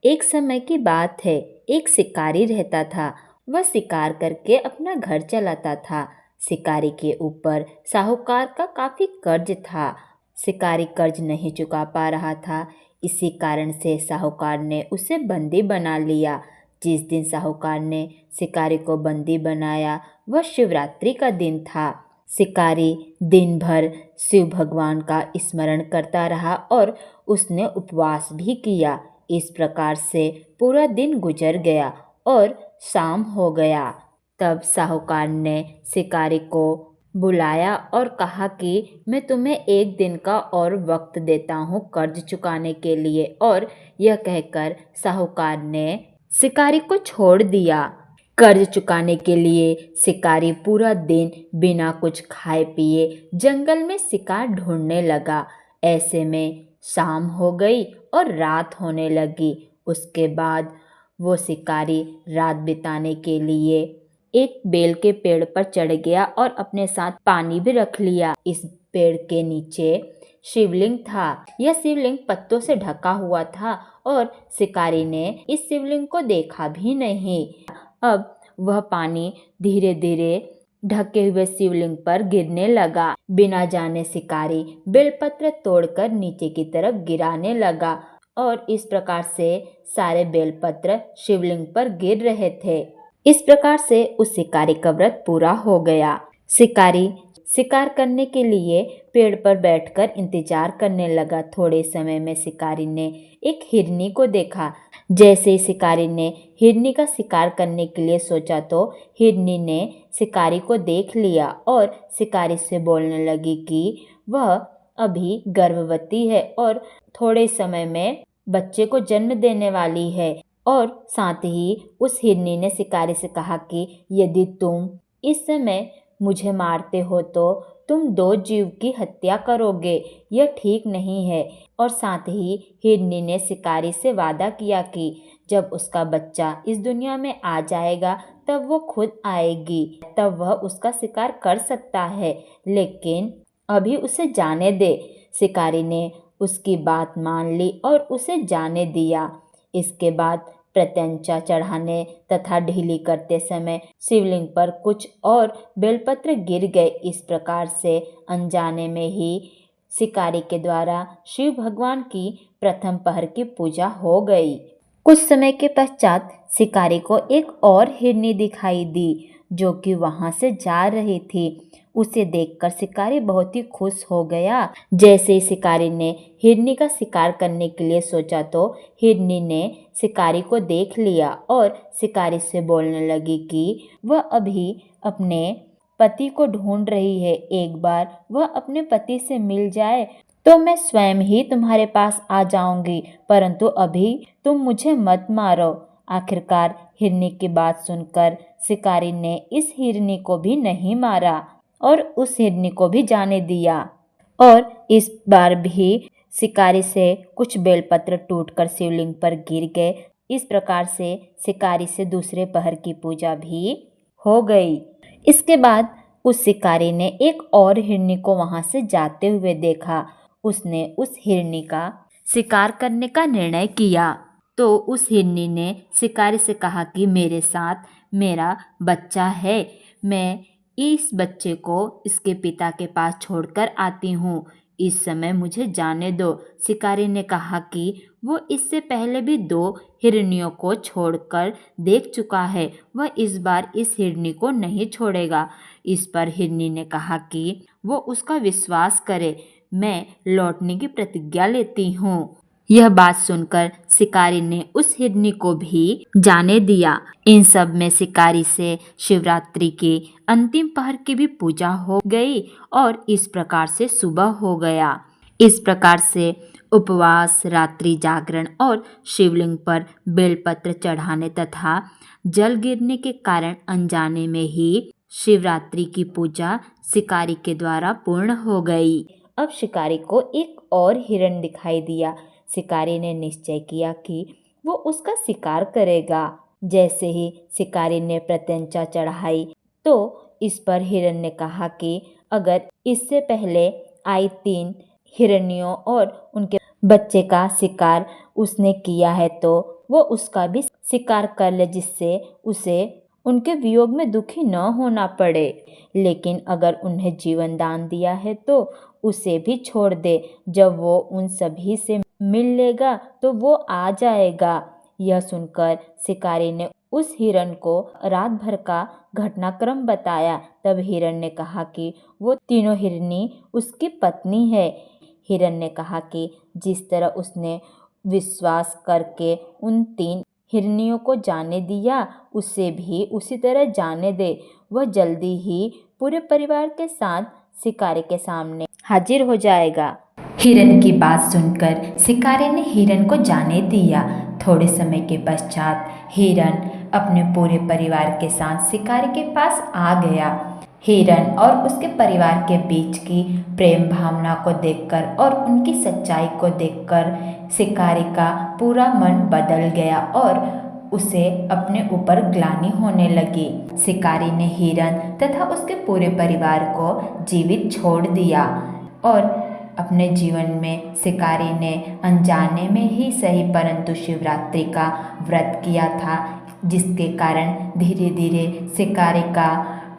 एक समय की बात है। एक शिकारी रहता था। वह शिकार करके अपना घर चलाता था। शिकारी के ऊपर साहूकार का काफी कर्ज था। शिकारी कर्ज नहीं चुका पा रहा था। इसी कारण से साहूकार ने उसे बंदी बना लिया। जिस दिन साहूकार ने शिकारी को बंदी बनाया वह शिवरात्रि का दिन था। शिकारी दिन भर शिव भगवान का स्मरण करता रहा और उसने उपवास भी किया। इस प्रकार से पूरा दिन गुजर गया और शाम हो गया। तब साहूकार ने शिकारी को बुलाया और कहा कि मैं तुम्हें एक दिन का और वक्त देता हूँ कर्ज चुकाने के लिए। और यह कहकर साहूकार ने शिकारी को छोड़ दिया। कर्ज चुकाने के लिए शिकारी पूरा दिन बिना कुछ खाए पिए जंगल में शिकार ढूंढने लगा। ऐसे में शाम हो गई और रात होने लगी। उसके बाद वो शिकारी रात बिताने के लिए एक बेल के पेड़ पर चढ़ गया और अपने साथ पानी भी रख लिया। इस पेड़ के नीचे शिवलिंग था। यह शिवलिंग पत्तों से ढका हुआ था और शिकारी ने इस शिवलिंग को देखा भी नहीं। अब वह पानी धीरे धीरे ढके हुए शिवलिंग पर गिरने लगा। बिना जाने शिकारी बेलपत्र तोड़कर नीचे की तरफ गिराने लगा और इस प्रकार से सारे बेलपत्र शिवलिंग पर गिर रहे थे। इस प्रकार से उस शिकारी का व्रत पूरा हो गया। शिकारी शिकार करने के लिए पेड़ पर बैठकर इंतजार करने लगा। थोड़े समय में शिकारी ने एक हिरनी को देखा। जैसे ही शिकारी ने हिरनी का शिकार करने के लिए सोचा तो हिरनी ने शिकारी को देख लिया और शिकारी से बोलने लगी कि वह अभी गर्भवती है और थोड़े समय में बच्चे को जन्म देने वाली है। और साथ ही उस हिरनी ने शिकारी से कहा कि यदि तुम इस समय मुझे मारते हो तो तुम दो जीव की हत्या करोगे, यह ठीक नहीं है। और साथ ही हिरनी ने शिकारी से वादा किया कि जब उसका बच्चा इस दुनिया में आ जाएगा तब वो खुद आएगी, तब वह उसका शिकार कर सकता है, लेकिन अभी उसे जाने दे। शिकारी ने उसकी बात मान ली और उसे जाने दिया। इसके बाद प्रत्यंचा चढ़ाने तथा ढीली करते समय शिवलिंग पर कुछ और बेलपत्र गिर गए। इस प्रकार से अनजाने में ही शिकारी के द्वारा शिव भगवान की प्रथम पहर की पूजा हो गई। कुछ समय के पश्चात शिकारी को एक और हिरनी दिखाई दी जो कि वहां से जा रही थी। उसे देखकर शिकारी बहुत ही खुश हो गया। जैसे ही शिकारी ने हिरनी का शिकार करने के लिए सोचा तो हिरनी ने शिकारी को देख लिया और शिकारी से बोलने लगी कि वह अभी अपने पति को ढूंढ रही है। एक बार वह अपने पति से मिल जाए तो मैं स्वयं ही तुम्हारे पास आ जाऊंगी, परंतु अभी तुम मुझे मत मारो। आखिरकार हिरनी की बात सुनकर शिकारी ने इस हिरनी को भी नहीं मारा और उस हिरनी को भी जाने दिया। और इस बार भी शिकारी से कुछ बेलपत्र टूटकर शिवलिंग पर गिर गए। इस प्रकार से शिकारी से दूसरे पहर की पूजा भी हो गई। इसके बाद उस शिकारी ने एक और हिरनी को वहां से जाते हुए देखा। उसने उस हिरनी का शिकार करने का निर्णय किया। तो उस हिरनी ने शिकारी से कहा कि मेरे साथ मेरा बच्चा है, मैं इस बच्चे को इसके पिता के पास छोड़कर आती हूँ, इस समय मुझे जाने दो। शिकारी ने कहा कि वो इससे पहले भी दो हिरनियों को छोड़कर देख चुका है, वह इस बार इस हिरनी को नहीं छोड़ेगा। इस पर हिरनी ने कहा कि वो उसका विश्वास करे, मैं लौटने की प्रतिज्ञा लेती हूँ। यह बात सुनकर शिकारी ने उस हिरनी को भी जाने दिया। इन सब में शिकारी से शिवरात्रि के अंतिम पहर की भी पूजा हो गई और इस प्रकार से सुबह हो गया। इस प्रकार से उपवास, रात्रि जागरण और शिवलिंग पर बेलपत्र चढ़ाने तथा जल गिरने के कारण अनजाने में ही शिवरात्रि की पूजा शिकारी के द्वारा पूर्ण हो गई। अब शिकारी को एक और हिरण दिखाई दिया। शिकारी ने निश्चय किया कि वो उसका शिकार करेगा। जैसे ही शिकारी ने प्रत्यंचा चढ़ाई तो इस पर हिरण ने कहा कि अगर इससे पहले आई 3 हिरनियों और उनके बच्चे का शिकार उसने किया है तो वो उसका भी शिकार कर ले, जिससे उसे उनके वियोग में दुखी न होना पड़े। लेकिन अगर उन्हें जीवन दान दिया है तो उसे भी छोड़ दे। जब वो उन सभी से मिल लेगा तो वो आ जाएगा। यह सुनकर शिकारी ने उस हिरण को रात भर का घटनाक्रम बताया। तब हिरण ने कहा कि वो तीनों हिरनी उसकी पत्नी है। हिरण ने कहा कि जिस तरह उसने विश्वास करके उन 3 हिरनियों को जाने दिया, उसे भी उसी तरह जाने दे। वह जल्दी ही पूरे परिवार के साथ शिकारी के सामने हाजिर हो जाएगा। हिरण की बात सुनकर शिकारी ने हिरण को जाने दिया। थोड़े समय के पश्चात हिरण अपने पूरे परिवार के साथ शिकारी के पास आ गया। हिरण और उसके परिवार के बीच की प्रेम भावना को देखकर और उनकी सच्चाई को देखकर शिकारी का पूरा मन बदल गया और उसे अपने ऊपर ग्लानि होने लगी। शिकारी ने हिरण तथा उसके पूरे परिवार को जीवित छोड़ दिया और अपने जीवन में शिकारी ने अनजाने में ही सही परंतु शिवरात्रि का व्रत किया था, जिसके कारण धीरे धीरे शिकारी का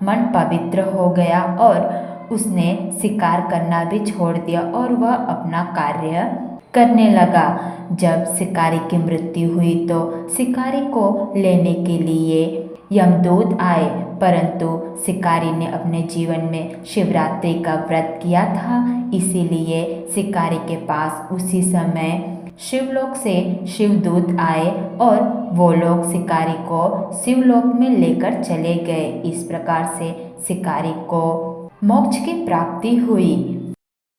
मन पवित्र हो गया और उसने शिकार करना भी छोड़ दिया और वह अपना कार्य करने लगा। जब शिकारी की मृत्यु हुई तो शिकारी को लेने के लिए यमदूत आए, परंतु शिकारी ने अपने जीवन में शिवरात्रि का व्रत किया था, इसीलिए शिकारी के पास उसी समय शिवलोक से शिवदूत आए और वो लोग शिकारी को शिवलोक में लेकर चले गए। इस प्रकार से शिकारी को मोक्ष की प्राप्ति हुई।